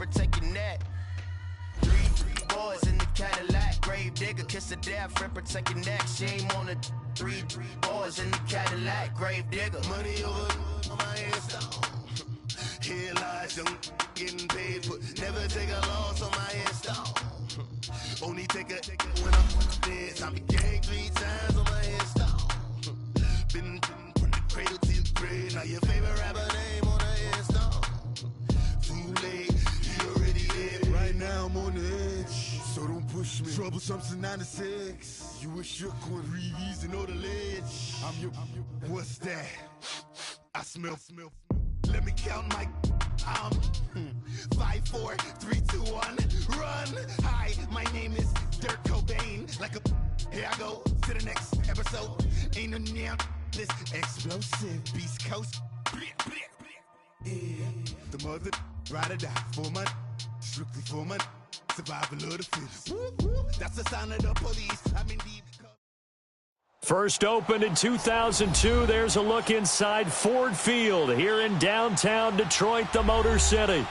protect your neck. Three boys in the Cadillac, grave digger, kiss the death, friend, protect your neck. Shame on the three boys in the Cadillac, grave digger. Money over on my headstone. Here lies young getting paid for. Never take a loss on my headstone. Only take a when I'm dead. I be gang 3 times on my headstone. Been from the cradle to the grave. Now your favorite rapper name on the headstone. Too late, you already dead. Right now I'm on the edge, so don't push me. Troublesome to 96. You wish you could reason know the ledge. I'm your. What's that? I smell. Let me count my. I'm 5, 4, 3, 2, 1. Run. Hi, my name is Dirk Cobain. Like a. Here I go to the next episode. Ain't no damn this explosive Beast Coast. Yeah. The mother ride or die for my. Strictly for my. Survival of the fittest. That's the sign of the police. I'm indeed. First opened in 2002, there's a look inside Ford Field here in downtown Detroit, the Motor City.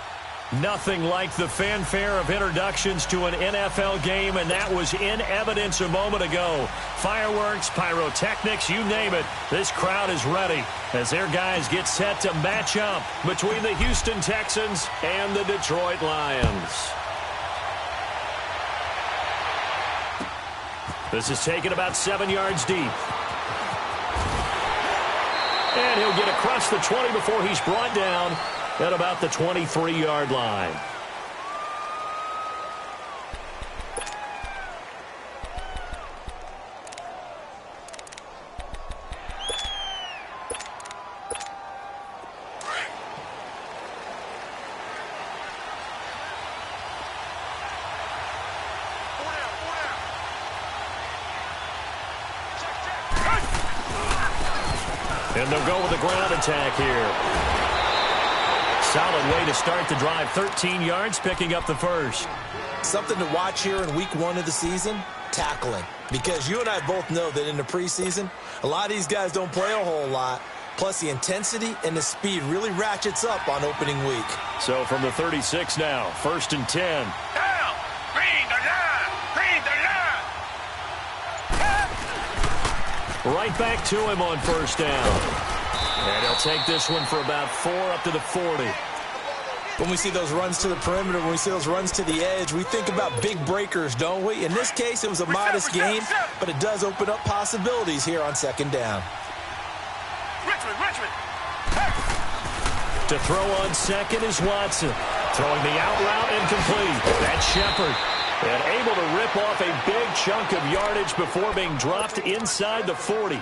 Nothing like the fanfare of introductions to an NFL game, and that was in evidence a moment ago. Fireworks, pyrotechnics, you name it. This crowd is ready as their guys get set to match up between the Houston Texans and the Detroit Lions. This is taken about 7 yards deep. And he'll get across the 20 before he's brought down at about the 23-yard line. And they'll go with a ground attack here. Solid way to start the drive. 13 yards, picking up the first. Something to watch here in week 1 of the season, tackling. Because you and I both know that in the preseason, a lot of these guys don't play a whole lot. Plus, the intensity and the speed really ratchets up on opening week. So from the 36 now, 1st and 10. Down! Green the line! Green the line! Right back to him on 1st down. And he'll take this one for about 4 up to the 40. When we see those runs to the perimeter, when we see those runs to the edge, we think about big breakers, don't we? In this case, it was a modest gain, but it does open up possibilities here on 2nd down. Richmond! To throw on 2nd is Watson. Throwing the out route incomplete. That's Shepard. And able to rip off a big chunk of yardage before being dropped inside the 40.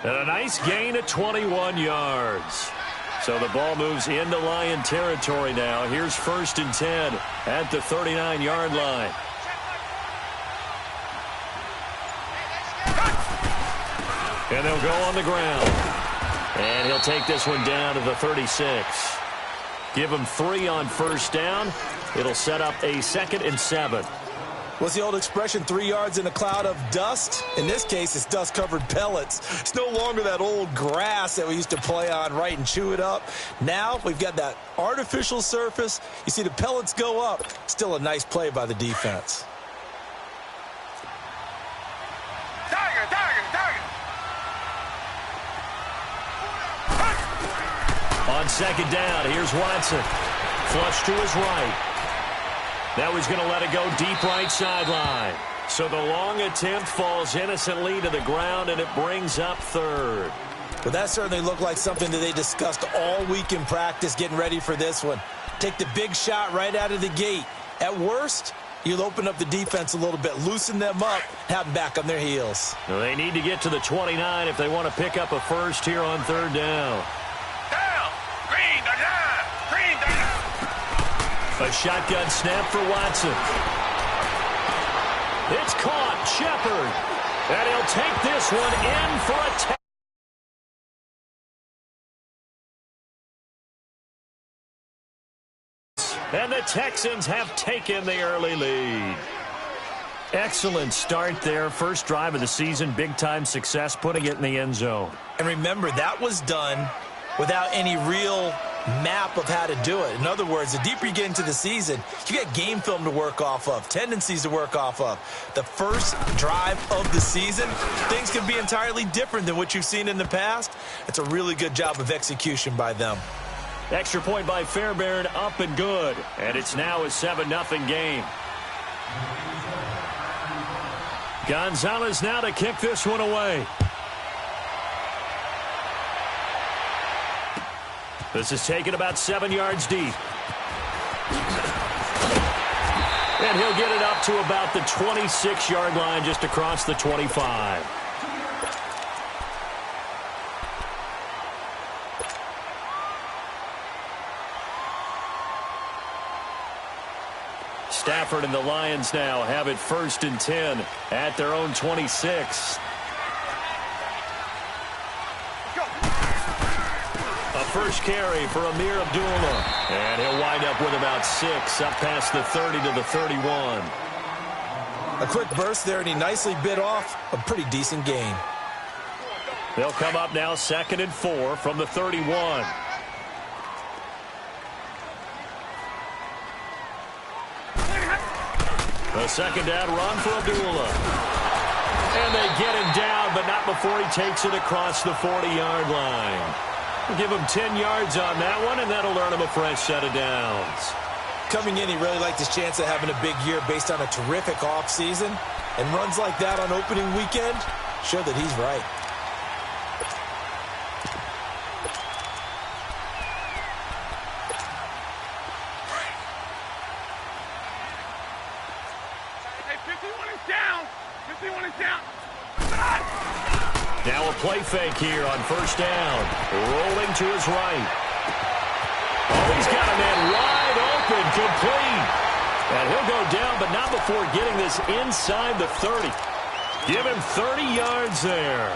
And a nice gain of 21 yards. So the ball moves into Lion territory now. Here's 1st and 10 at the 39-yard line. And they'll go on the ground. And he'll take this one down to the 36. Give him 3 on 1st down. It'll set up a 2nd and 7. What's the old expression, 3 yards in a cloud of dust? In this case, it's dust-covered pellets. It's no longer that old grass that we used to play on, right, and chew it up. Now we've got that artificial surface. You see the pellets go up. Still a nice play by the defense. Tiger! On 2nd down, here's Watson. Flush to his right. Now he's going to let it go deep right sideline. So the long attempt falls innocently to the ground, and it brings up 3rd. But that certainly looked like something that they discussed all week in practice getting ready for this one. Take the big shot right out of the gate. At worst, you'll open up the defense a little bit, loosen them up, have them back on their heels. Well, they need to get to the 29 if they want to pick up a first here on 3rd down. Green the line! A shotgun snap for Watson. It's caught. Shepard. And he'll take this one in for a and the Texans have taken the early lead. Excellent start there. First drive of the season. Big-time success, putting it in the end zone. And remember, that was done without any real map of how to do it. In other words, the deeper you get into the season, you get game film to work off of, tendencies to work off of. The first drive of the season, things can be entirely different than what you've seen in the past. It's a really good job of execution by them. Extra point by Fairbairn, up and good. And it's now a 7-0 game. Gonzalez now to kick this one away. This is taken about 7 yards deep. And he'll get it up to about the 26-yard line, just across the 25. Stafford and the Lions now have it 1st and 10 at their own 26. A first carry for Amir Abdullah. And he'll wind up with about 6 up past the 30 to the 31. A quick burst there, and he nicely bit off a pretty decent gain. They'll come up now 2nd and 4 from the 31. A second down run for Abdullah. And they get him down, but not before he takes it across the 40-yard line. We'll give him 10 yards on that one, and that'll earn him a fresh set of downs. Coming in, he really liked his chance of having a big year based on a terrific offseason. And runs like that on opening weekend show that he's right. Now a play fake here on 1st down. Rolling to his right. Oh, he's got a man wide open, complete. And he'll go down, but not before getting this inside the 30. Give him 30 yards there.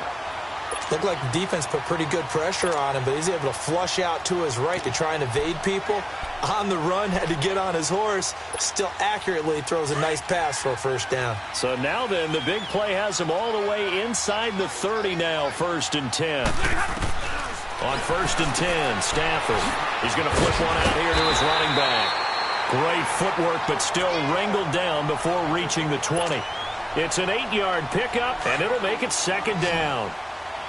Looked like the defense put pretty good pressure on him, but he's able to flush out to his right to try and evade people. On the run, had to get on his horse. Still accurately throws a nice pass for a 1st down. So now then, the big play has him all the way inside the 30 now, 1st and 10. On 1st and 10, Stafford. He's going to flip one out here to his running back. Great footwork, but still wrangled down before reaching the 20. It's an 8-yard pickup, and it'll make it 2nd down.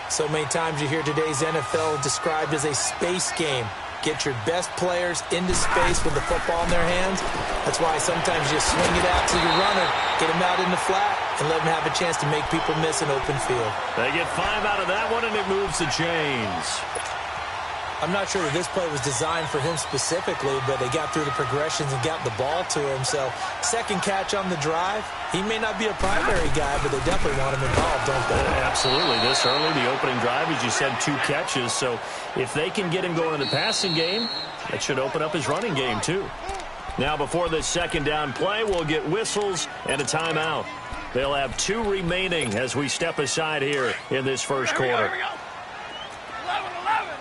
So many times you hear today's NFL described as a space game. Get your best players into space with the football in their hands. That's why sometimes you swing it out to your runner, get him out in the flat, and let him have a chance to make people miss an open field. They get 5 out of that one, and it moves the chains. I'm not sure that this play was designed for him specifically, but they got through the progressions and got the ball to him. So, second catch on the drive. He may not be a primary guy, but they definitely want him involved, don't they? Absolutely. This early, the opening drive, as you said, 2 catches. So, if they can get him going in the passing game, that should open up his running game, too. Now, before this 2nd down play, we'll get whistles and a timeout. They'll have 2 remaining as we step aside here in this 1st quarter. Here we go. 11-11.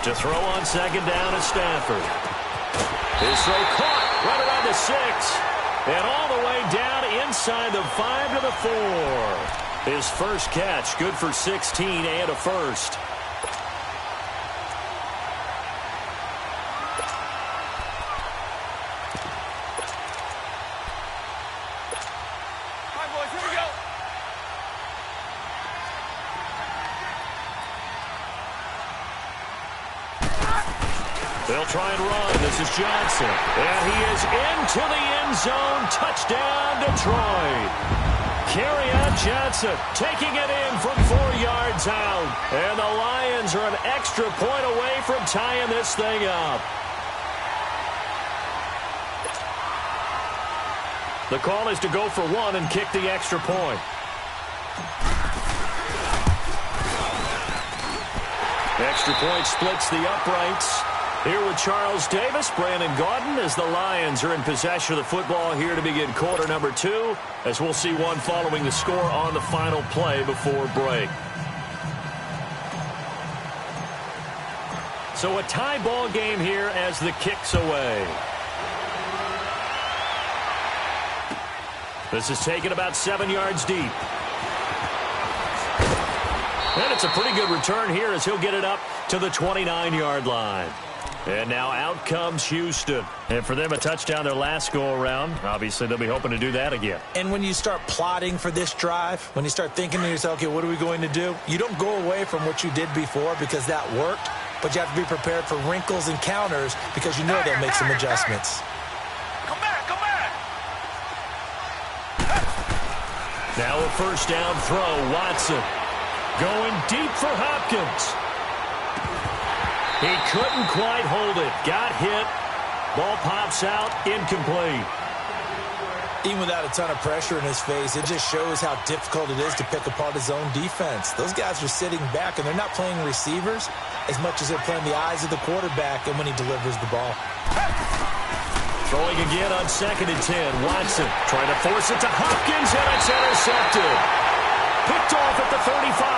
To throw on 2nd down is Stafford. His throw caught right around the 6. And all the way down inside the 5 to the 4. His first catch, good for 16 and a first. All right, boys, here we go. They'll try and run. This is Johnson. And he is into the end zone. Touchdown, Detroit. Kerryon Johnson taking it in from 4 yards out. And the Lions are an extra point away from tying this thing up. The call is to go for 1 and kick the extra point. Extra point splits the uprights. Here with Charles Davis, Brandon Gaudin, as the Lions are in possession of the football here to begin quarter number 2, as we'll see one following the score on the final play before break. So a tie ball game here as the kick's away. This is taken about 7 yards deep. And it's a pretty good return here as he'll get it up to the 29-yard line. And now out comes Houston. And for them, a touchdown their last go-around. Obviously, they'll be hoping to do that again. And when you start plotting for this drive, when you start thinking to yourself, okay, what are we going to do? You don't go away from what you did before because that worked, but you have to be prepared for wrinkles and counters because you know they'll make some adjustments. Come back, come back. Now a first down throw, Watson. Going deep for Hopkins. He couldn't quite hold it. Got hit. Ball pops out. Incomplete. Even without a ton of pressure in his face, it just shows how difficult it is to pick apart his own defense. Those guys are sitting back, and they're not playing receivers as much as they're playing the eyes of the quarterback and when he delivers the ball. Throwing again on 2nd and 10. Watson trying to force it to Hopkins, and it's intercepted. Picked off at the 35.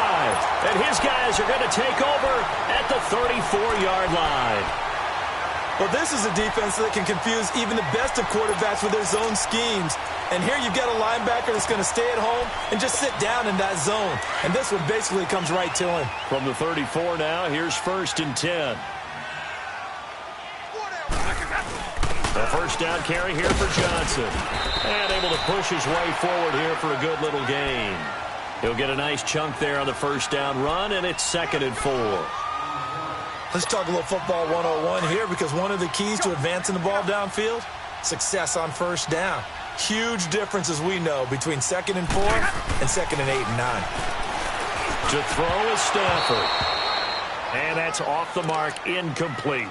And his guys are going to take over at the 34-yard line. Well, this is a defense that can confuse even the best of quarterbacks with their zone schemes. And here you've got a linebacker that's going to stay at home and just sit down in that zone. And this one basically comes right to him. From the 34 now, here's 1st and 10. A first down carry here for Johnson. And able to push his way forward here for a good little gain. He'll get a nice chunk there on the first down run, and it's 2nd and 4. Let's talk a little football 101 here, because one of the keys to advancing the ball downfield, success on first down. Huge difference, as we know, between 2nd and 4 and 2nd and 8 and 9. To throw is Stafford. And that's off the mark, incomplete.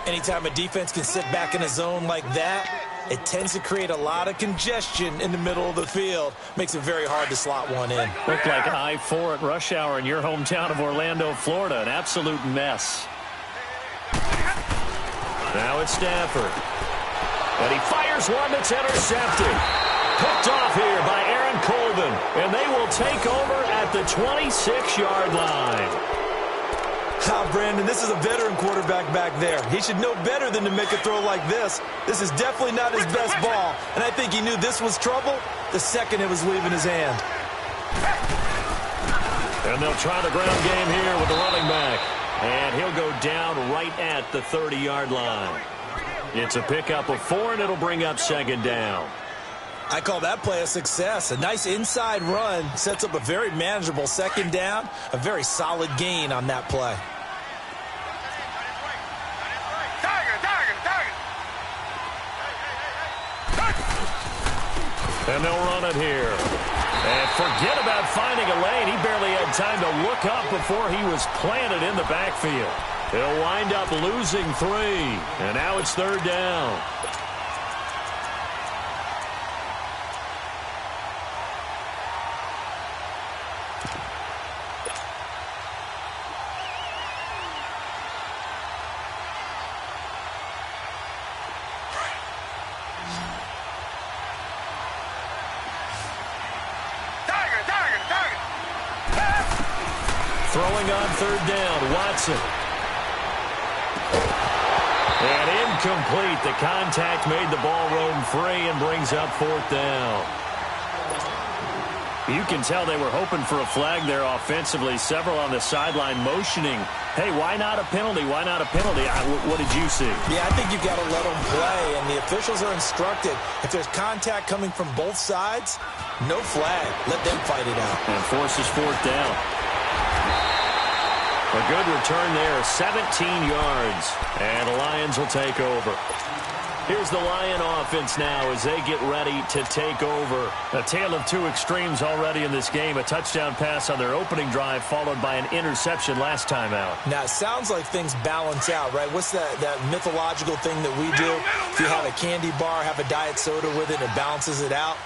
Anytime a defense can sit back in a zone like that, it tends to create a lot of congestion in the middle of the field. Makes it very hard to slot one in. Looked like I-4 at rush hour in your hometown of Orlando, Florida. An absolute mess. Now it's Stafford. And he fires one that's intercepted. Picked off here by Aaron Colvin. And they will take over at the 26-yard line. Brandon, this is a veteran quarterback back there. He should know better than to make a throw like this. This is definitely not his best ball, and I think he knew this was trouble the second it was leaving his hand. And they'll try the ground game here with the running back. And he'll go down right at the 30-yard line. It's a pickup of 4, and it'll bring up 2nd down. I call that play a success. A nice inside run sets up a very manageable 2nd down, a very solid gain on that play. And they'll run it here. And forget about finding a lane. He barely had time to look up before he was planted in the backfield. He'll wind up losing 3. And now it's 3rd down. Throwing on 3rd down, Watson. And incomplete. The contact made the ball roam free and brings up 4th down. You can tell they were hoping for a flag there offensively. Several on the sideline motioning. Hey, why not a penalty? Why not a penalty? What did you see? Yeah, I think you've got to let them play, and the officials are instructed. If there's contact coming from both sides, no flag. Let them fight it out. And forces 4th down. A good return there, 17 yards. And the Lions will take over. Here's the Lion offense now as they get ready to take over. A tale of 2 extremes already in this game. A touchdown pass on their opening drive followed by an interception last time out. Now, it sounds like things balance out, right? What's that mythological thing that we do? If you have a candy bar, have a diet soda with it, it balances it out.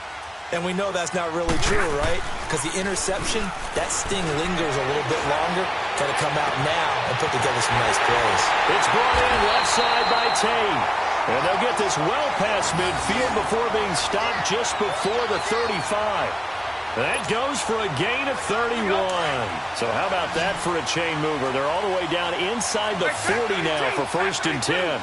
And we know that's not really true, right? Because the interception, that sting lingers a little bit longer. Got to come out now and put together some nice plays. It's brought in left side by Tate. And they'll get this well past midfield before being stopped just before the 35. That goes for a gain of 31. So how about that for a chain mover? They're all the way down inside the 40 now for 1st and 10.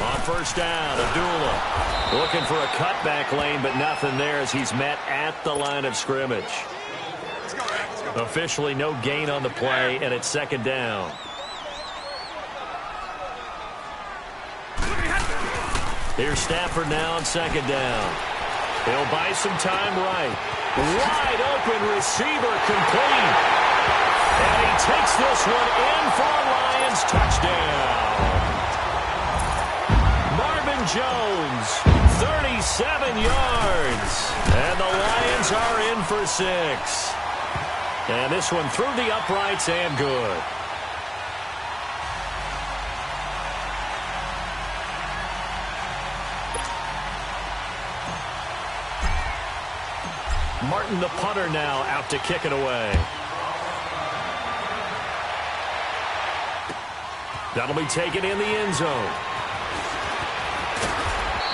On 1st down, Abdullah looking for a cutback lane, but nothing there as he's met at the line of scrimmage. Officially no gain on the play, and it's second down. Here's Stafford now on second down. He'll buy some time right. Wide open receiver complete. And he takes this one in for a Lions touchdown. Marvin Jones, 37 yards. And the Lions are in for 6. And this one through the uprights and good. Martin, the punter, now out to kick it away. That'll be taken in the end zone.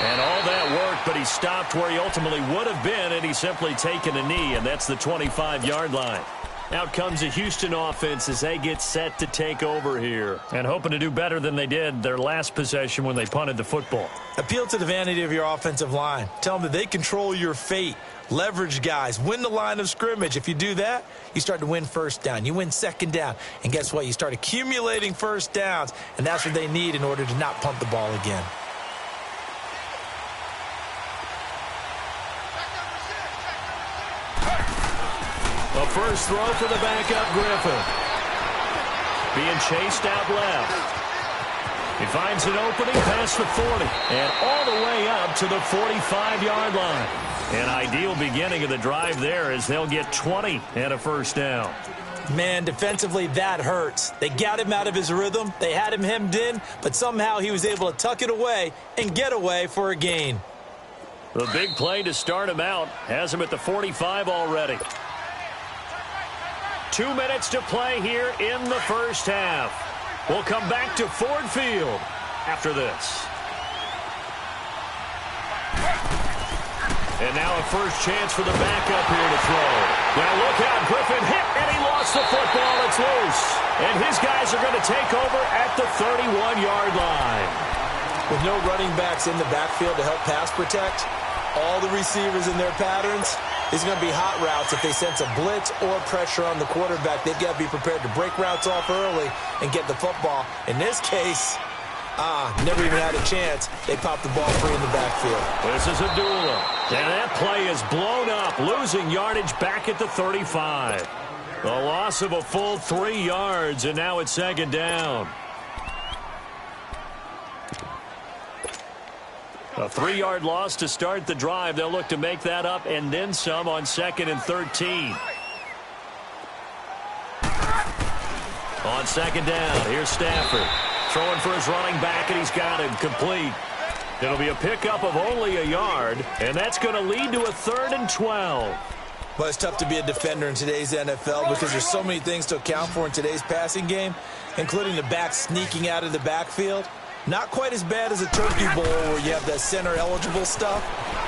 And all that work, but he stopped where he ultimately would have been, and he's simply taken a knee, and that's the 25-yard line. Out comes the Houston offense as they get set to take over here. And hoping to do better than they did their last possession when they punted the football. Appeal to the vanity of your offensive line. Tell them that they control your fate. Leverage guys. Win the line of scrimmage. If you do that, you start to win first down. You win second down. And guess what? You start accumulating first downs. And that's what they need in order to not punt the ball again. A first throw for the backup Griffin. Being chased out left. He finds an opening past the 40 and all the way up to the 45-yard line. An ideal beginning of the drive there as they'll get 20 and a first down. Man, defensively, that hurts. They got him out of his rhythm. They had him hemmed in, but somehow he was able to tuck it away and get away for a gain. The big play to start him out has him at the 45 already. 2 minutes to play here in the first half. We'll come back to Ford Field after this. And now a first chance for the backup here to throw. Now look out, Griffin hit, and he lost the football. It's loose. And his guys are going to take over at the 31-yard line. With no running backs in the backfield to help pass protect, all the receivers in their patterns, these are going to be hot routes. If they sense a blitz or pressure on the quarterback, they've got to be prepared to break routes off early and get the football. In this case, never even had a chance. They popped the ball free in the backfield. This is Abdullah. And that play is blown up, losing yardage back at the 35. The loss of a full 3 yards, and now it's second down. A 3-yard loss to start the drive. They'll look to make that up and then some on 2nd and 13. On second down, here's Stafford. Throwing for his running back, and he's got him complete. It'll be a pickup of only a yard, and that's going to lead to a 3rd and 12. Well, it's tough to be a defender in today's NFL because there's so many things to account for in today's passing game, including the back sneaking out of the backfield. Not quite as bad as a turkey bowl where you have that center-eligible stuff,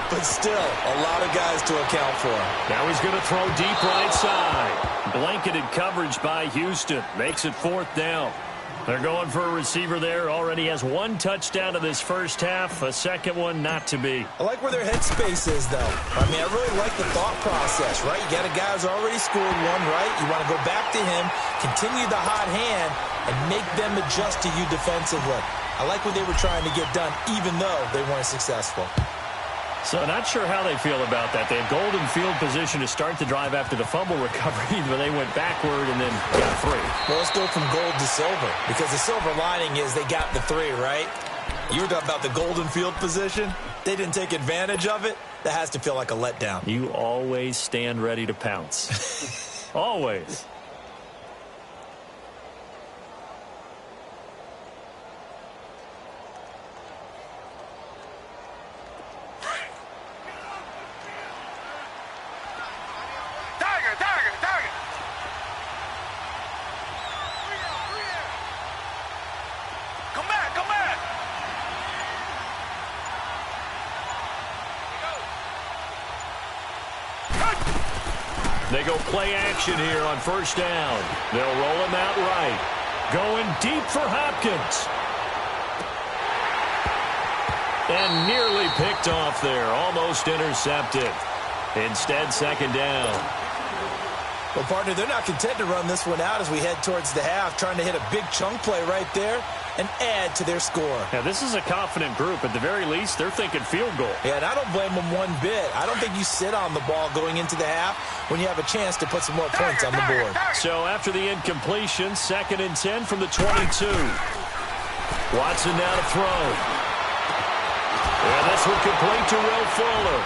but still a lot of guys to account for. Now he's going to throw deep right side. Blanketed coverage by Houston. Makes it 4th down. They're going for a receiver there. Already has 1 touchdown in this first half. A second one not to be. I like where their headspace is, though. I mean, I really like the thought process, right? You got a guy who's already scored one, right? You want to go back to him, continue the hot hand, and make them adjust to you defensively. I like what they were trying to get done, even though they weren't successful. So not sure how they feel about that. They had golden field position to start the drive after the fumble recovery, but they went backward and then got 3. Well, let's go from gold to silver, because the silver lining is they got the 3, right? You were talking about the golden field position. They didn't take advantage of it. That has to feel like a letdown. You always stand ready to pounce. Always. They go play action here on first down. They'll roll him out right. Going deep for Hopkins. And nearly picked off there. Almost intercepted. Instead, second down. Well, partner, they're not content to run this one out as we head towards the half, trying to hit a big chunk play right there and add to their score. Yeah, this is a confident group. At the very least, they're thinking field goal. Yeah, and I don't blame them one bit. I don't think you sit on the ball going into the half when you have a chance to put some more points on the board. So after the incompletion, 2nd and 10 from the 22. Watson now to throw. And this will complete to Will Fuller.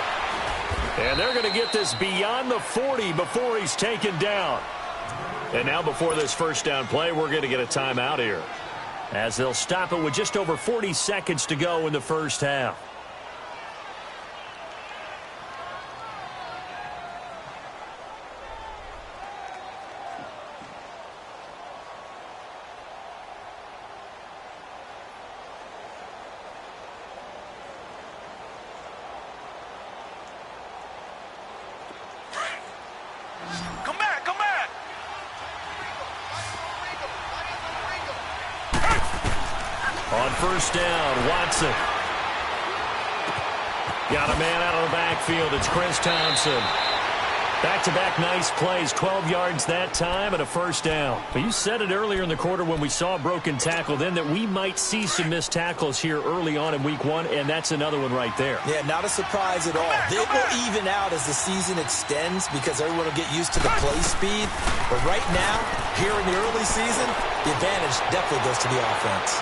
And they're going to get this beyond the 40 before he's taken down. And now before this first down play, we're going to get a timeout here, as they'll stop it with just over 40 seconds to go in the first half. Come back, come back. On first down, Watson. Got a man out of the backfield. It's Chris Thompson. Back-to-back nice plays, 12 yards that time and a first down. But you said it earlier in the quarter when we saw a broken tackle then that we might see some missed tackles here early on in week 1, and that's another one right there. Yeah, not a surprise at all. It will even out as the season extends because everyone will get used to the play speed. But right now, here in the early season, the advantage definitely goes to the offense.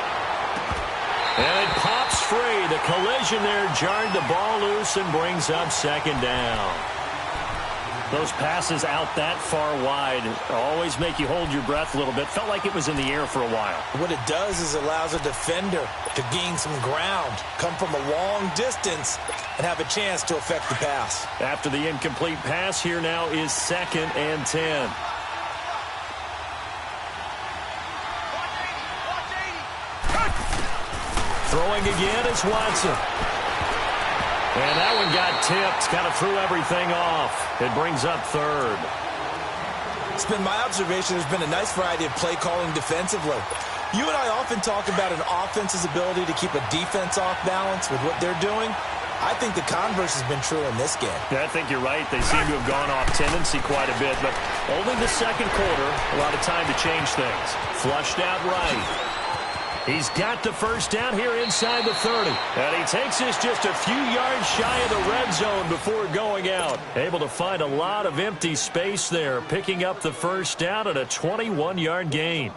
And it pops free. The collision there jarred the ball loose and brings up 2nd down. Those passes out that far wide always make you hold your breath a little bit. Felt like it was in the air for a while. What it does is allows a defender to gain some ground, come from a long distance, and have a chance to affect the pass. After the incomplete pass, here now is 2nd and 10. Throwing again is Watson. And that one got tipped, kind of threw everything off. It brings up 3rd. It's been my observation there's been a nice variety of play calling defensively. You and I often talk about an offense's ability to keep a defense off balance with what they're doing. I think the converse has been true in this game. Yeah, I think you're right. They seem to have gone off tendency quite a bit, but only the 2nd quarter, a lot of time to change things. Flushed out right. He's got the first down here inside the 30. And he takes this just a few yards shy of the red zone before going out. Able to find a lot of empty space there, picking up the first down at a 21-yard gain.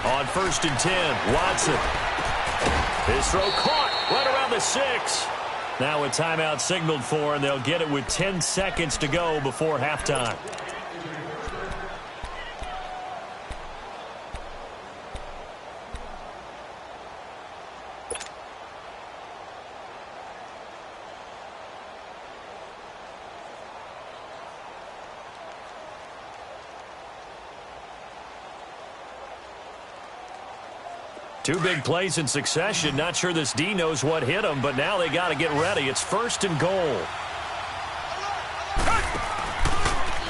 On 1st and 10, Watson. His throw caught right around the 6. Now a timeout signaled for, and they'll get it with 10 seconds to go before halftime. Two big plays in succession. Not sure this D knows what hit him, but now they got to get ready. It's 1st and goal.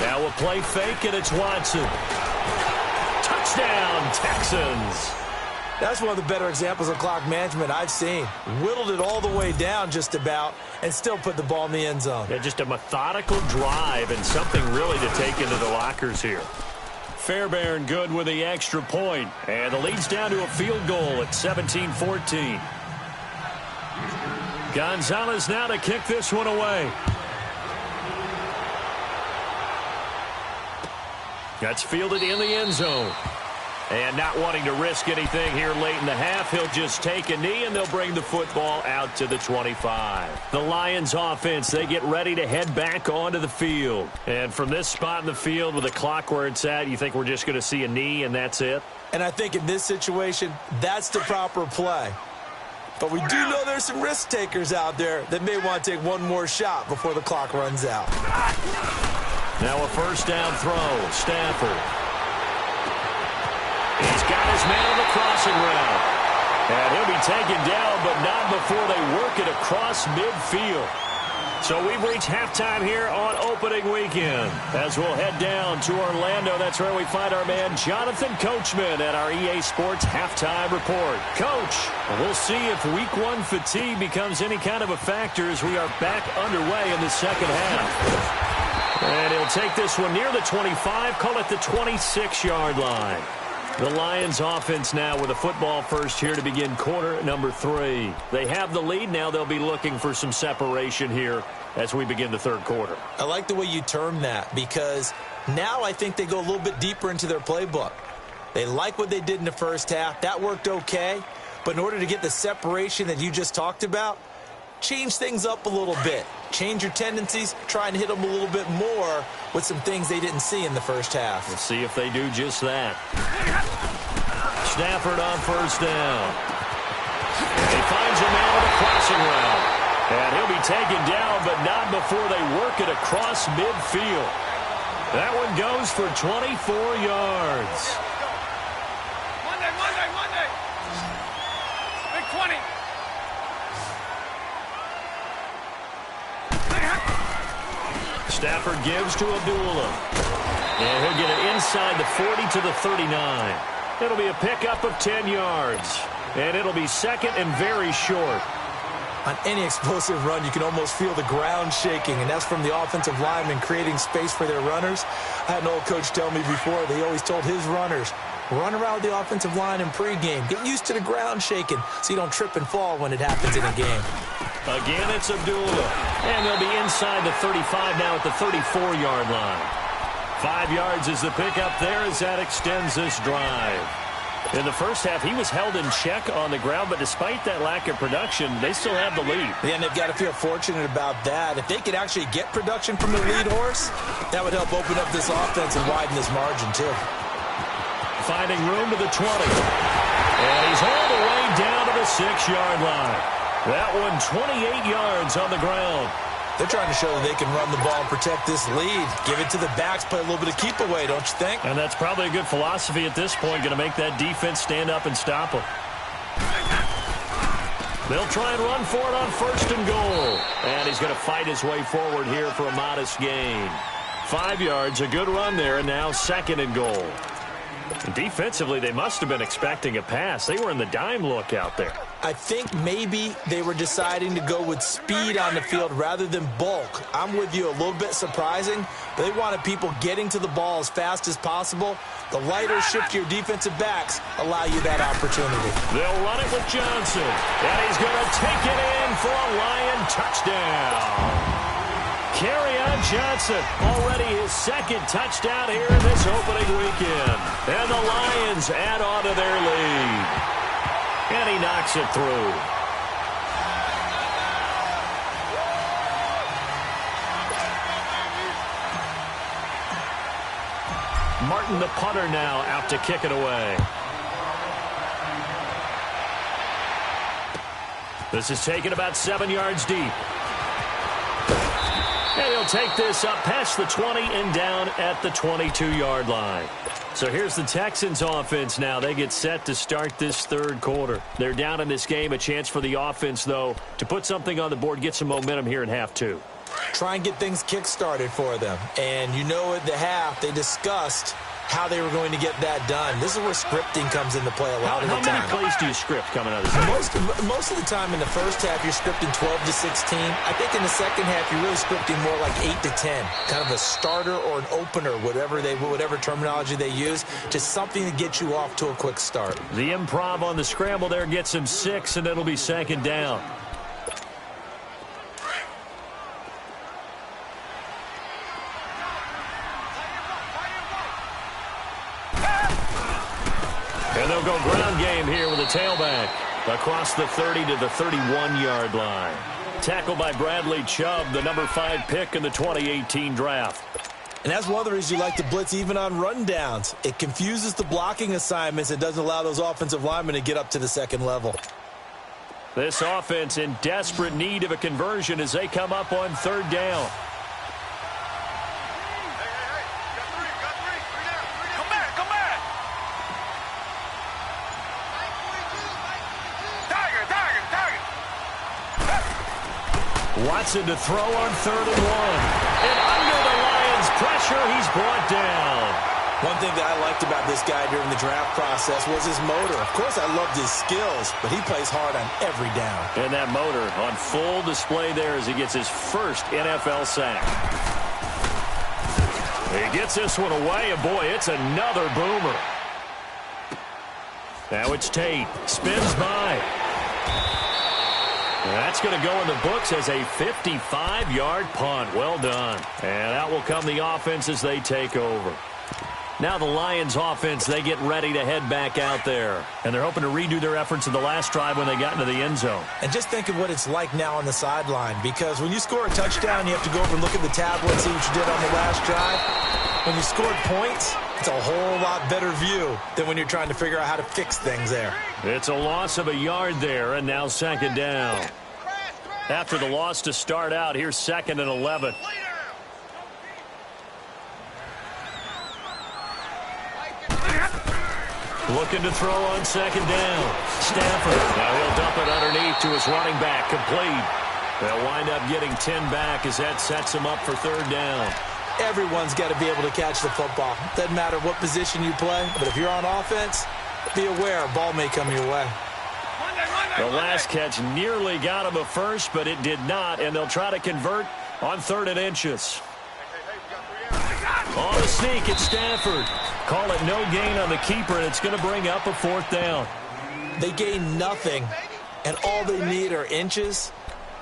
Now a play fake, and it's Watson. Touchdown, Texans. That's one of the better examples of clock management I've seen. Whittled it all the way down just about and still put the ball in the end zone. Yeah, just a methodical drive and something really to take into the lockers here. Fairbairn good with the extra point, and the lead's down to a field goal at 17-14. Gonzalez now to kick this one away. That's fielded in the end zone. And not wanting to risk anything here late in the half, he'll just take a knee, and they'll bring the football out to the 25. The Lions offense, they get ready to head back onto the field. And from this spot in the field with the clock where it's at, you think we're just going to see a knee and that's it? And I think in this situation, that's the proper play. But we do know there's some risk takers out there that may want to take one more shot before the clock runs out. Now a first down throw. Stafford. He's got his his man on the crossing route. And he'll be taken down, but not before they work it across midfield. So we've reached halftime here on opening weekend. As we'll head down to Orlando, that's where we find our man Jonathan Coachman at our EA Sports Halftime Report. Coach, we'll see if Week 1 fatigue becomes any kind of a factor as we are back underway in the second half. And he'll take this one near the 25, call it the 26-yard line. The Lions offense now with a football first here to begin quarter number 3. They have the lead. Now they'll be looking for some separation here as we begin the third quarter. I like the way you term that because now I think they go a little bit deeper into their playbook. They like what they did in the first half. That worked okay. But in order to get the separation that you just talked about, change things up a little bit. Change your tendencies. Try and hit them a little bit more with some things they didn't see in the first half. We'll see if they do just that. Stafford on first down. And he finds a man with a crossing route. And he'll be taken down, but not before they work it across midfield. That one goes for 24 yards. Monday. Big 20. Stafford gives to Abdullah. And he'll get it inside the 40 to the 39. It'll be a pickup of 10 yards. And it'll be second and very short. On any explosive run, you can almost feel the ground shaking, and that's from the offensive linemen creating space for their runners. I had an old coach tell me before, they always told his runners, run around the offensive line in pregame. Get used to the ground shaking so you don't trip and fall when it happens in a game. Again, it's Abdullah. And they'll be inside the 35 now at the 34-yard line. 5 yards is the pickup there as that extends this drive. In the first half, he was held in check on the ground, but despite that lack of production, they still have the lead. Yeah, and they've got to feel fortunate about that. If they could actually get production from the lead horse, that would help open up this offense and widen this margin, too. Finding room to the 20. And he's all the way down to the 6-yard line. That one 28 yards on the ground. They're trying to show that they can run the ball and protect this lead. Give it to the backs, play a little bit of keep away, don't you think? And that's probably a good philosophy at this point, going to make that defense stand up and stop them. They'll try and run for it on first and goal. And he's going to fight his way forward here for a modest gain. 5 yards, a good run there, and now second and goal. And defensively, they must have been expecting a pass. They were in the dime look out there. I think maybe they were deciding to go with speed on the field rather than bulk. I'm with you, a little bit surprising, but they wanted people getting to the ball as fast as possible. The lighter, shiftier defensive backs allow you that opportunity. They'll run it with Johnson, and he's going to take it in for a Lion touchdown. Kerryon Johnson, already his second touchdown here in this opening weekend. And the Lions add on to their lead. And he knocks it through. Martin, the punter, now out to kick it away. This is taken about 7 yards deep. And he'll take this up past the 20 and down at the 22-yard line. So here's the Texans offense now. They get set to start this third quarter. They're down in this game. A chance for the offense, though, to put something on the board, get some momentum here in half two. Try and get things kick-started for them. And you know at the half, they discussed how they were going to get that done. This is where scripting comes into play a lot of the time. How many plays do you script coming out of this? Most of the time in the first half, you're scripting 12 to 16. I think in the second half, you're really scripting more like 8 to 10. Kind of a starter or an opener, whatever terminology they use, just something to get you off to a quick start. The improv on the scramble there gets him 6, and it'll be second down. And they'll go ground game here with a tailback across the 30 to the 31-yard line. Tackled by Bradley Chubb, the number 5 pick in the 2018 draft. And that's one of the reasons you like to blitz even on rundowns. It confuses the blocking assignments. It doesn't allow those offensive linemen to get up to the second level. This offense in desperate need of a conversion as they come up on third down. Watson to throw on 3rd and 1. And under the Lions' pressure, he's brought down. One thing that I liked about this guy during the draft process was his motor. Of course, I loved his skills, but he plays hard on every down. And that motor on full display there as he gets his first NFL sack. He gets this one away, and boy, it's another boomer. Now it's Tate. Spins by. That's going to go in the books as a 55-yard punt. Well done. And out will come the offense as they take over. Now the Lions offense, they get ready to head back out there. And they're hoping to redo their efforts in the last drive when they got into the end zone. And just think of what it's like now on the sideline, because when you score a touchdown, you have to go over and look at the tablet and see what you did on the last drive. When you scored points, it's a whole lot better view than when you're trying to figure out how to fix things there. It's a loss of a yard there, and now 2nd down. After the loss to start out, here's 2nd and 11. Looking to throw on 2nd down. Stafford. Now he'll dump it underneath to his running back. Complete. They'll wind up getting 10 back as that sets him up for 3rd down. Everyone's got to be able to catch the football. Doesn't matter what position you play, but if you're on offense, be aware a ball may come your way. The last catch nearly got him a first, but it did not, and they'll try to convert on 3rd and inches. On the sneak, it's Stafford. Call it no gain on the keeper, and it's going to bring up a 4th down. They gain nothing, and all they need are inches.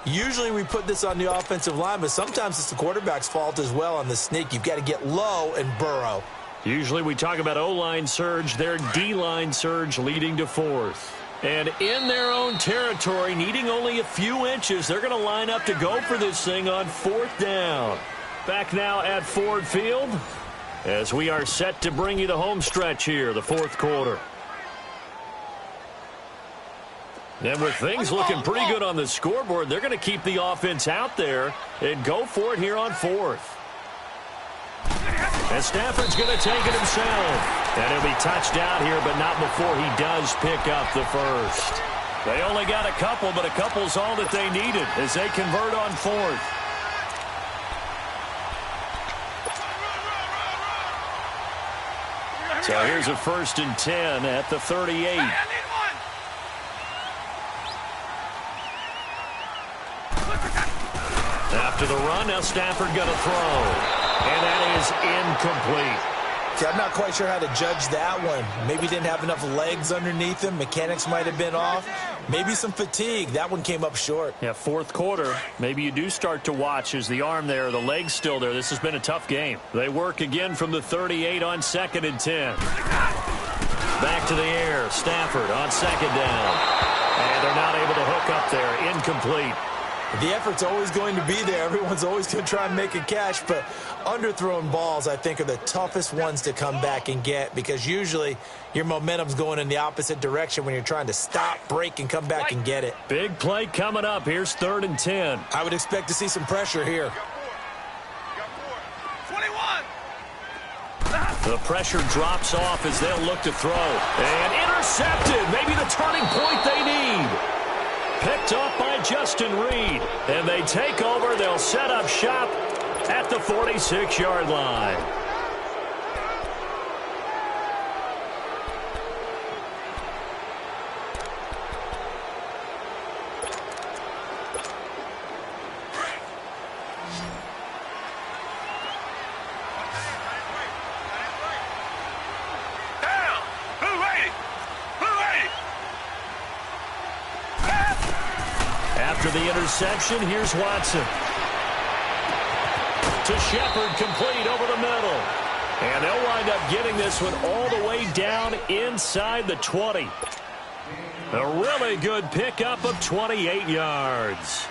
Usually we put this on the offensive line, but sometimes it's the quarterback's fault as well on the sneak. You've got to get low and burrow. Usually we talk about O-line surge, their D-line surge leading to 4th. And in their own territory, needing only a few inches, they're going to line up to go for this thing on 4th down. Back now at Ford Field as we are set to bring you the home stretch here, the 4th quarter. And with things looking pretty good on the scoreboard, they're going to keep the offense out there and go for it here on 4th. And Stafford's going to take it himself. And he'll be touched out here, but not before he does pick up the first. They only got a couple, but a couple's all that they needed as they convert on 4th. So here's a 1st and 10 at the 38. After the run, now Stafford going to throw. And that is incomplete. See, I'm not quite sure how to judge that one. Maybe didn't have enough legs underneath him. Mechanics might have been off. Maybe some fatigue. That one came up short. Yeah, 4th quarter. Maybe you do start to watch as the arm there, the leg's still there. This has been a tough game. They work again from the 38 on 2nd and 10. Back to the air. Stafford on 2nd down. And they're not able to hook up there. Incomplete. The effort's always going to be there. Everyone's always going to try and make a catch, but underthrown balls, I think, are the toughest ones to come back and get because usually your momentum's going in the opposite direction when you're trying to stop, break, and come back and get it. Big play coming up. Here's 3rd and 10. I would expect to see some pressure here. 21. The pressure drops off as they'll look to throw. And intercepted. Maybe the turning point they need. Picked up by Justin Reed. And they take over. They'll set up shop at the 46-yard line. After the interception, here's Watson. To Shepard, complete over the middle. And they'll wind up getting this one all the way down inside the 20. A really good pickup of 28 yards.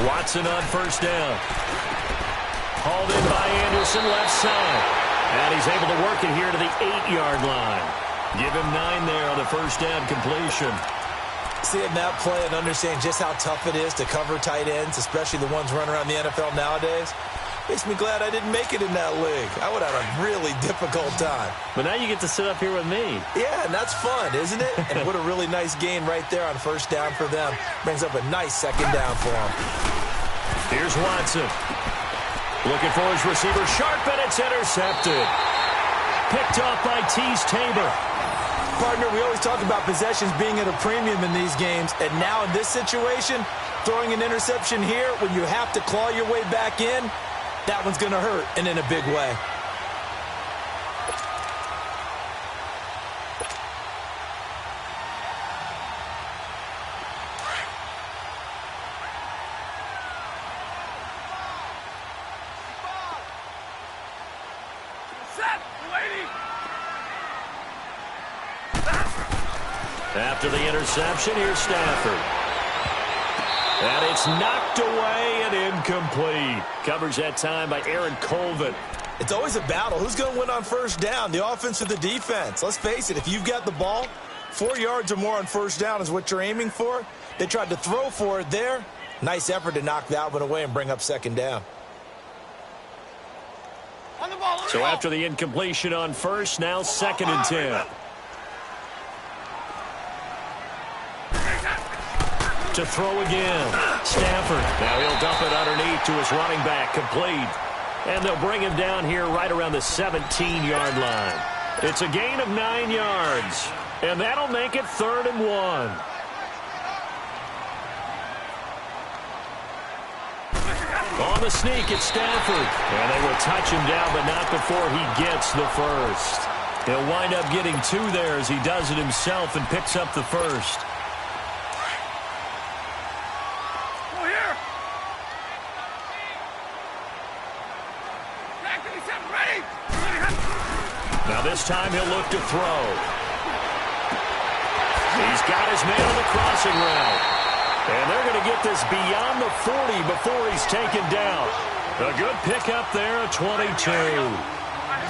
Watson on 1st down. Hauled in by Anderson, left side. And he's able to work it here to the 8-yard line. Give him 9 there on the 1st down completion. Seeing that play and understand just how tough it is to cover tight ends, especially the ones running around the NFL nowadays. Makes me glad I didn't make it in that league. I would have had a really difficult time. But now you get to sit up here with me. Yeah, and that's fun, isn't it? And what a really nice gain right there on first down for them. Brings up a nice second down for them. Here's Watson. Looking for his receiver. Sharp, and it's intercepted. Picked off by Tease Tabor. Partner, we always talk about possessions being at a premium in these games. And now in this situation, throwing an interception here when you have to claw your way back in, that one's going to hurt, and in a big way. Set, waiting. After the interception, here's Stafford. And it's knocked away and incomplete. Covers that time by Aaron Colvin. It's always a battle. Who's going to win on first down, the offense or the defense? Let's face it, if you've got the ball, 4 yards or more on first down is what you're aiming for. They tried to throw for it there. Nice effort to knock that one away and bring up second down. On the ball. So after the incompletion on first, now 2nd and 10. To throw again. Stafford. Now he'll dump it underneath to his running back. Complete. And they'll bring him down here right around the 17-yard line. It's a gain of 9 yards. And that'll make it 3rd and 1. On the sneak, it's Stafford. And they will touch him down, but not before he gets the first. He'll wind up getting 2 there as he does it himself and picks up the first. Now this time he'll look to throw. He's got his man on the crossing route. And they're going to get this beyond the 40 before he's taken down. A good pickup there at 22.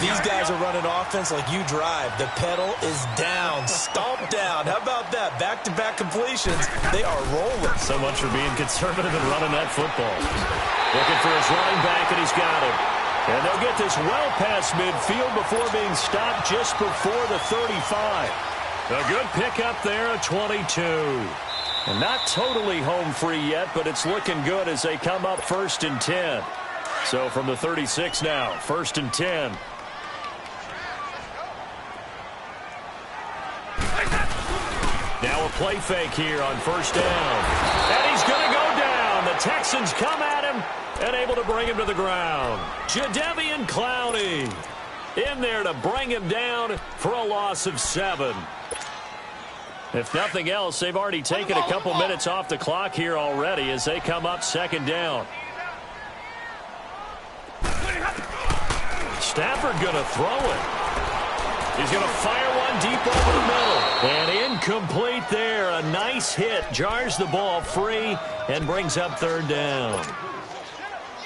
These guys are running offense like you drive. The pedal is down, stomped down. How about that? Back-to-back completions. They are rolling. So much for being conservative and running that football. Looking for his running back, and he's got him. And they'll get this well past midfield before being stopped just before the 35. A good pickup there at 22. And not totally home free yet, but it's looking good as they come up 1st and 10. So from the 36 now, 1st and 10. Now a play fake here on 1st down. And he's going to go down. The Texans come at him and able to bring him to the ground. Jadeveon Clowney in there to bring him down for a loss of 7. If nothing else, they've already taken a couple minutes off the clock here already as they come up 2nd down. Stafford going to throw it. He's going to fire one deep over the middle. And incomplete there. A nice hit. Jars the ball free and brings up 3rd down.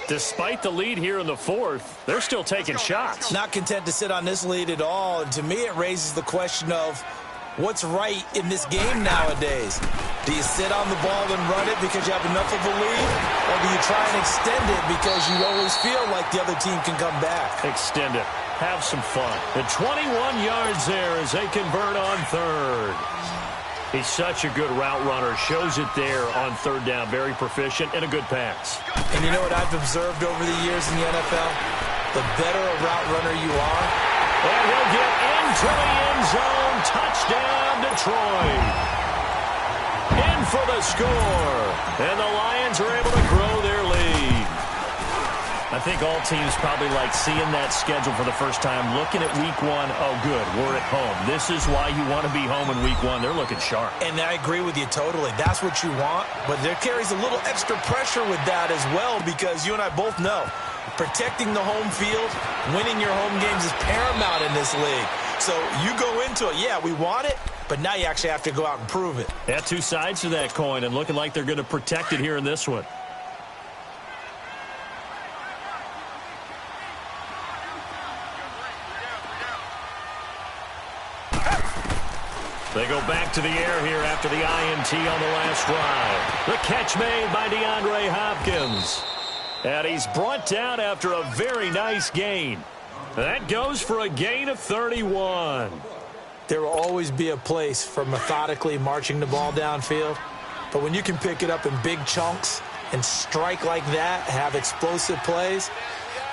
Despite the lead here in the 4th, they're still taking shots. Not content to sit on this lead at all. And to me, it raises the question of what's right in this game nowadays. Do you sit on the ball and run it because you have enough of a lead? Or do you try and extend it because you always feel like the other team can come back? Extend it. Have some fun. The 21 yards there as they convert on 3rd. He's such a good route runner. Shows it there on 3rd down. Very proficient and a good pass. And you know what I've observed over the years in the NFL? The better a route runner you are. And he'll get into the end zone. Touchdown, Detroit. In for the score. And the Lions are able to grow their lead. I think all teams probably like seeing that schedule for the first time, looking at week 1. Oh, good, we're at home. This is why you want to be home in week 1. They're looking sharp. And I agree with you totally. That's what you want. But there carries a little extra pressure with that as well because you and I both know protecting the home field, winning your home games is paramount in this league. So you go into it, yeah, we want it, but now you actually have to go out and prove it. Yeah, 2 sides to that coin and looking like they're going to protect it here in this one. They go back to the air here after the INT on the last drive. The catch made by DeAndre Hopkins. And he's brought down after a very nice gain. That goes for a gain of 31. There will always be a place for methodically marching the ball downfield. But when you can pick it up in big chunks and strike like that, have explosive plays,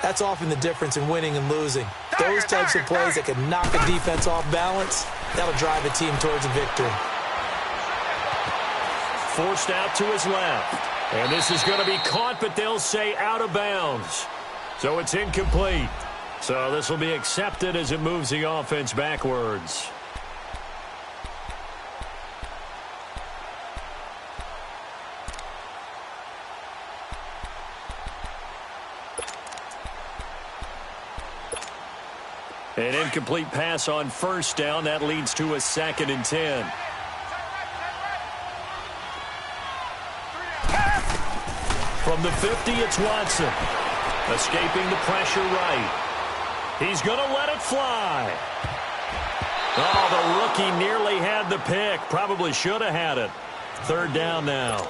that's often the difference in winning and losing. Those types of plays that can knock a defense off balance, that'll drive a team towards a victory. Forced out to his left. And this is going to be caught, but they'll say out of bounds. So it's incomplete. So this will be accepted as it moves the offense backwards. An incomplete pass on first down. That leads to a 2nd and 10. From the 50, it's Watson. Escaping the pressure right. He's going to let it fly. Oh, the rookie nearly had the pick. Probably should have had it. 3rd down now.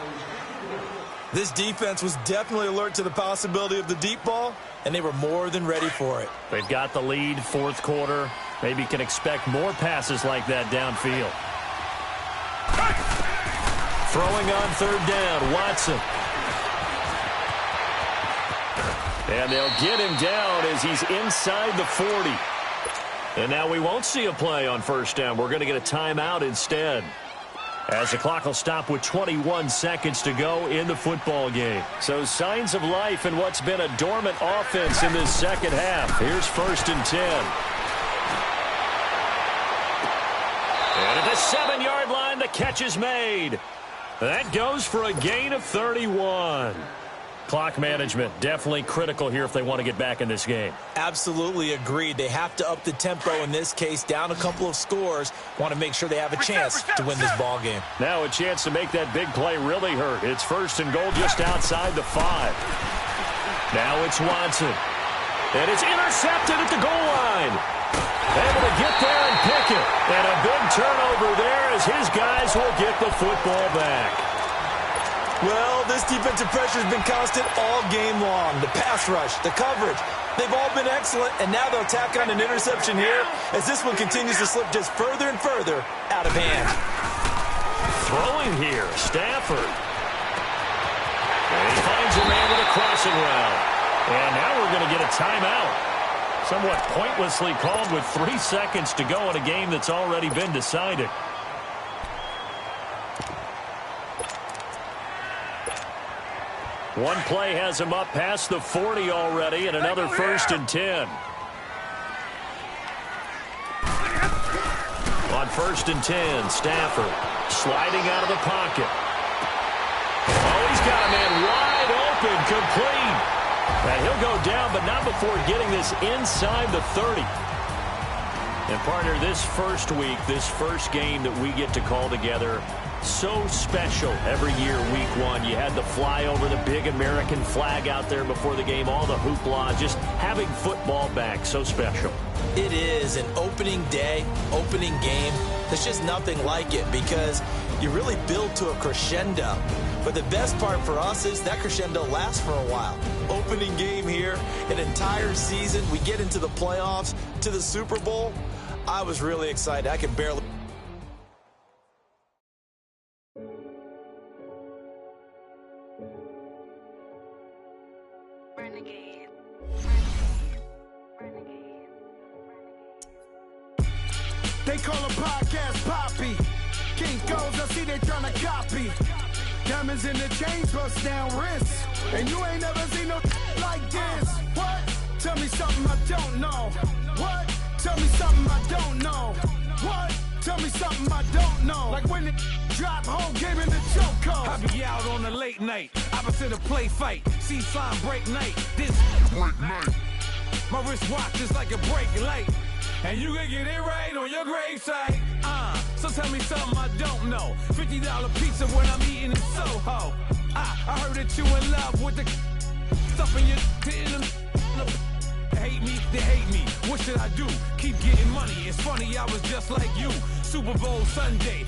This defense was definitely alert to the possibility of the deep ball, and they were more than ready for it. They've got the lead, 4th quarter. Maybe can expect more passes like that downfield. Throwing on 3rd down, Watson. And they'll get him down as he's inside the 40. And now we won't see a play on 1st down. We're going to get a timeout instead, as the clock will stop with 21 seconds to go in the football game. So signs of life in what's been a dormant offense in this second half. Here's 1st and 10. And at the 7-yard line, the catch is made. That goes for a gain of 31. Clock management definitely critical here if they want to get back in this game. Absolutely agreed. They have to up the tempo in this case, down a couple of scores. Want to make sure they have a chance to win this ball game. Now a chance to make that big play really hurt. It's 1st and goal just outside the 5. Now it's Watson. And it's intercepted at the goal line. Able to get there and pick it. And a big turnover there as his guys will get the football back. Well, this defensive pressure has been constant all game long. The pass rush, the coverage, they've all been excellent, and now they'll tack on an interception here as this one continues to slip just further and further out of hand. Throwing here, Stafford. And he finds a man with a crossing route. And now we're going to get a timeout. Somewhat pointlessly called with 3 seconds to go in a game that's already been decided. One play has him up past the 40 already, and another 1st and 10. On 1st and 10, Stafford sliding out of the pocket. Oh, he's got a man wide open, complete. And he'll go down, but not before getting this inside the 30. And partner, this first week, this first game that we get to call together, so special every year, week 1. You had the flyover, the big American flag out there before the game, all the hoopla, just having football back, so special. It is an opening day, opening game. There's just nothing like it because you really build to a crescendo. But the best part for us is that crescendo lasts for a while. Opening game here, an entire season. We get into the playoffs, to the Super Bowl. I was really excited. I could barely... They call a podcast Poppy. King goes, I see they tryna copy. Diamonds in the chains, bust down wrists. And you ain't never seen no like this. What? Tell me something I don't know. What? Tell me something I don't know. What? Tell me something I don't know. Like when the drop home, gave in the chokehold. I be out on a late night, opposite a play fight. See sign break night. This break night. My wristwatch is like a brake light. And you can get it right on your gravesite. So tell me something I don't know. $50 pizza when I'm eating in Soho. I heard that you in love with the stuff in your hate me, they hate me. What should I do? Keep getting money. It's funny, I was just like you. Super Bowl Sunday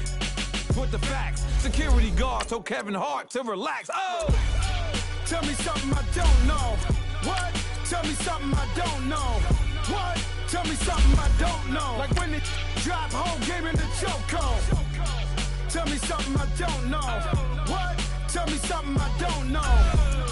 with the facts. Security guard told Kevin Hart to relax. Oh! Tell me something I don't know. What? Tell me something I don't know. What? Tell me something I don't know. Like when it drop whole game in the chokehold. Tell me something I don't know. What? Tell me something I don't know.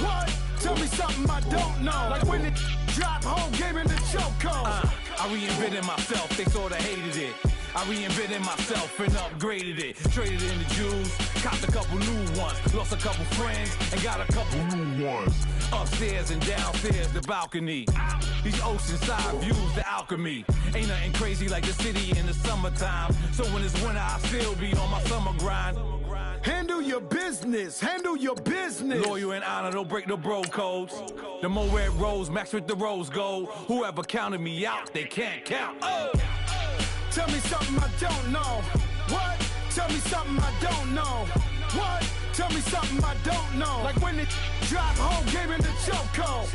What? Tell me something I don't know. Like when it drop whole game in the chokehold. I reinvented myself, they sorta hated it. I reinvented myself and upgraded it. Traded in the Jews, copped a couple new ones. Lost a couple friends and got a couple new ones. Upstairs and downstairs, the balcony. These oceanside views, the alchemy. Ain't nothing crazy like the city in the summertime. So when it's winter, I still be on my summer grind. Handle your business, handle your business. Loyal and honor, don't break the bro codes. The more red rose, max with the rose gold. Whoever counted me out, they can't count. Oh! Tell me something I don't know. What? Tell me something I don't know. What? Tell me something I don't know. Like when it drop whole game in the chokehold.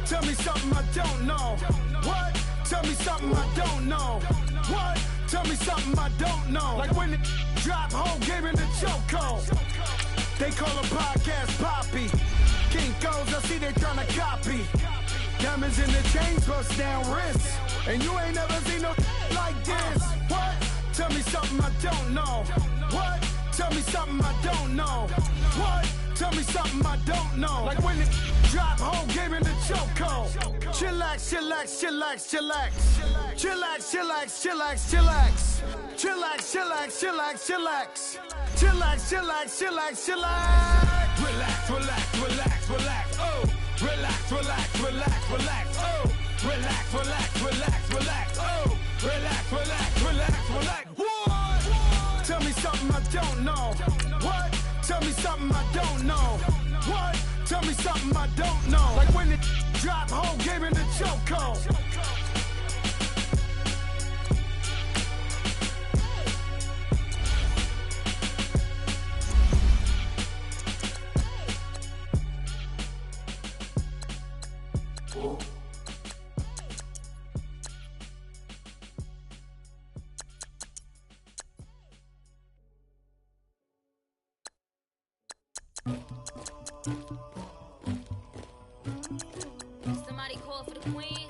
Tell me something I don't know. What? Tell me something I don't know. What? Tell me something I don't know. Like when it drop whole game in the chokehold. They call a podcast Poppy. KINGCOOPA, I see they tryna copy. Diamonds in the chains, bust down wrists. And you ain't never seen no like this. What? Tell me something I don't know. What? Tell me something I don't know. What? Tell me something I don't know. Like when it drop whole game in the chokehold. Chillax, chillax, chillax, chillax. Chillax, chillax, chillax, chillax. Chillax, chillax, chillax, chillax. Chillax, chillax, chillax, chillax. Relax, relax, relax, relax. Oh. Relax, relax, relax, relax. Oh. Relax, relax, relax, relax. Oh. Relax, relax, relax, relax. What? Tell me something I don't know. What? Tell me something I don't know. What? Tell me something I don't know. Like when it drop whole game in the chokehold. Somebody call for the queen.